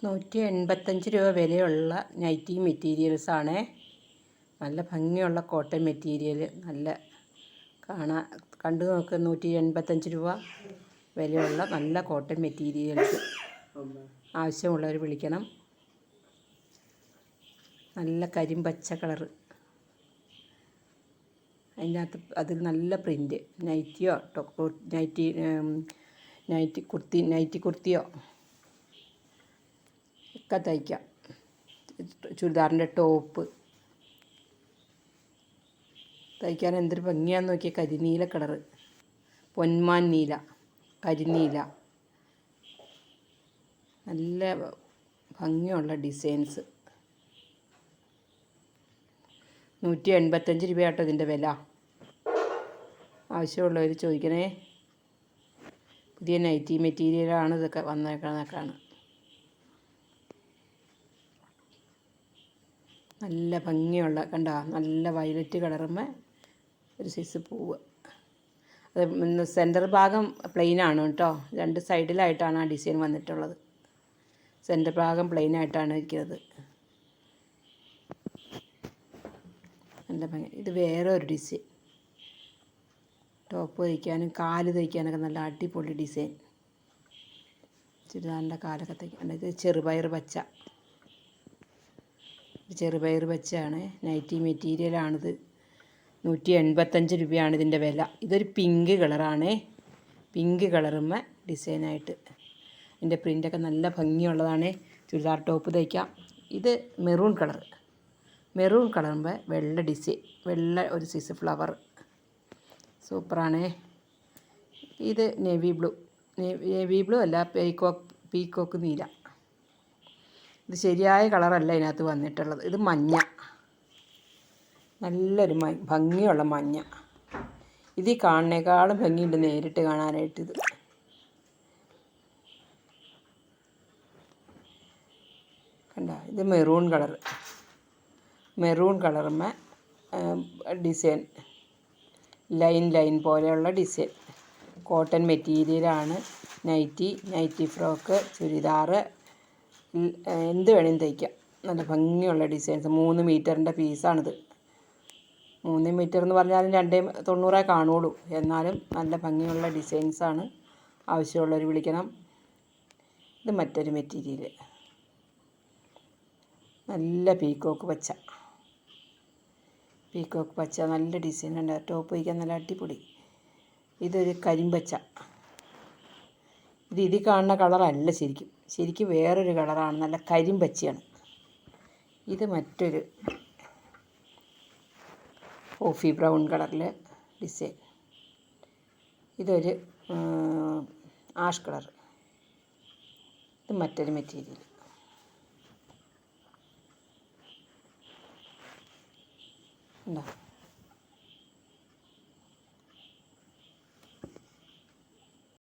185 രൂപ വിലയുള്ള നൈറ്റി മെറ്റീരിയൽസാണ്. നല്ല ഭംഗിയുള്ള കോട്ടൺ മെറ്റീരിയൽ, നല്ല കണ്ടു നോക്ക്. 185 രൂപ വിലയുള്ള നല്ല കോട്ടൺ മെറ്റീരിയൽസ് ആവശ്യമുള്ളവർ വിളിക്കണം. നല്ല കരിമ്പച്ച കളറ്, അതിനകത്ത് അതിൽ നല്ല പ്രിൻ്റ്. നൈറ്റിയോ നൈറ്റി കുർത്തിയോ ഒക്കെ തയ്ക്കാം. ചുരിദാറിൻ്റെ ടോപ്പ് തയ്ക്കാൻ എന്തൊരു ഭംഗിയാണെന്ന് നോക്കിയാൽ. കരിനീല കളറ്, പൊന്മാൻ നീല, കരിനീല, നല്ല ഭംഗിയുള്ള ഡിസൈൻസ്. 185 രൂപയാട്ടോ ഇതിൻ്റെ വില. ആവശ്യമുള്ളവർ ചോദിക്കണേ. പുതിയ നൈറ്റി മെറ്റീരിയലാണ് ഇതൊക്കെ വന്നേക്കണതൊക്കെയാണ്. നല്ല ഭംഗിയുള്ള, കണ്ട, നല്ല വയലറ്റ് കളറുമ്മേ ഒരു സൈസ് പൂവ്. അത് സെൻറ്റർ ഭാഗം പ്ലെയിനാണ് കേട്ടോ. 2 സൈഡിലായിട്ടാണ് ആ ഡിസൈൻ വന്നിട്ടുള്ളത്. സെൻറ്റർ ഭാഗം പ്ലെയിനായിട്ടാണ് ഇരിക്കുന്നത്. നല്ല ഭംഗി. ഇത് വേറെ ഒരു ഡിസൈൻ. ടോപ്പ് തയ്ക്കാനും കാല് തയ്ക്കാനൊക്കെ നല്ല അടിപൊളി ഡിസൈൻ. ചുരിദാറിൻ്റെ കാലൊക്കെ തയ്ക്കാൻ. ഇത് ചെറുപയർ പച്ചയാണ്. നൈറ്റി മെറ്റീരിയലാണിത്. 185 രൂപയാണ് ഇതിൻ്റെ വില. ഇതൊരു പിങ്ക് കളറാണ്. പിങ്ക് കളറുമ്മ ഡിസൈനായിട്ട് ഇതിൻ്റെ പ്രിൻ്റൊക്കെ നല്ല ഭംഗിയുള്ളതാണ്. ചുരിദാർ ടോപ്പ് തയ്ക്കാം. ഇത് മെറൂൺ കളറുമ്പോൾ വെള്ള ഡിസൈൻ, വെള്ള ഒരു സൈസ് ഫ്ലവർ, സൂപ്പറാണ്. ഇത് നേവി ബ്ലൂ അല്ല, പീക്കോക്ക് നീല. ഇത് ശരിയായ കളറല്ല ഇതിനകത്ത് വന്നിട്ടുള്ളത്. ഇത് മഞ്ഞ, നല്ലൊരു ഭംഗിയുള്ള മഞ്ഞ. ഇത് ഈ കാണുന്നേക്കാളും ഭംഗിയുണ്ട് നേരിട്ട് കാണാനായിട്ട്. ഇത് കണ്ട, ഇത് മെറൂൺ കളറുമ്മ ഡിസൈൻ, ലൈൻ പോലെയുള്ള ഡിസൈൻ. കോട്ടൺ മെറ്റീരിയലാണ്. നൈറ്റി ഫ്രോക്ക്, ചുരിദാറ്, എന്ത് വേണേലും തയ്ക്കാം. നല്ല ഭംഗിയുള്ള ഡിസൈൻസ്. 3 മീറ്ററിൻ്റെ പീസാണിത്. 3 മീറ്റർ എന്ന് പറഞ്ഞാലും 290 കാണുള്ളൂ. എന്നാലും നല്ല ഭംഗിയുള്ള ഡിസൈൻസാണ്. ആവശ്യമുള്ളവർ വിളിക്കണം. ഇത് മറ്റൊരു മെറ്റീരിയൽ, നല്ല പീക്കോക്ക് പച്ച, നല്ല ഡിസൈൻ ഉണ്ട്. ടോപ്പ് വയ്ക്കാൻ നല്ല അടിപൊളി. ഇതൊരു കരിമ്പച്ച. ഇതിൽ കാണുന്ന കളറല്ല, ശരിക്കും വേറൊരു കളറാണ്. നല്ല കരിമ്പച്ചയാണ്. ഇത് മറ്റൊരു കോഫി ബ്രൗൺ കളറിൽ ഡിസൈൻ. ഇതൊരു ആഷ് കളർ. ഇത് മറ്റൊരു മെറ്റീരിയൽ. ഉണ്ടോ?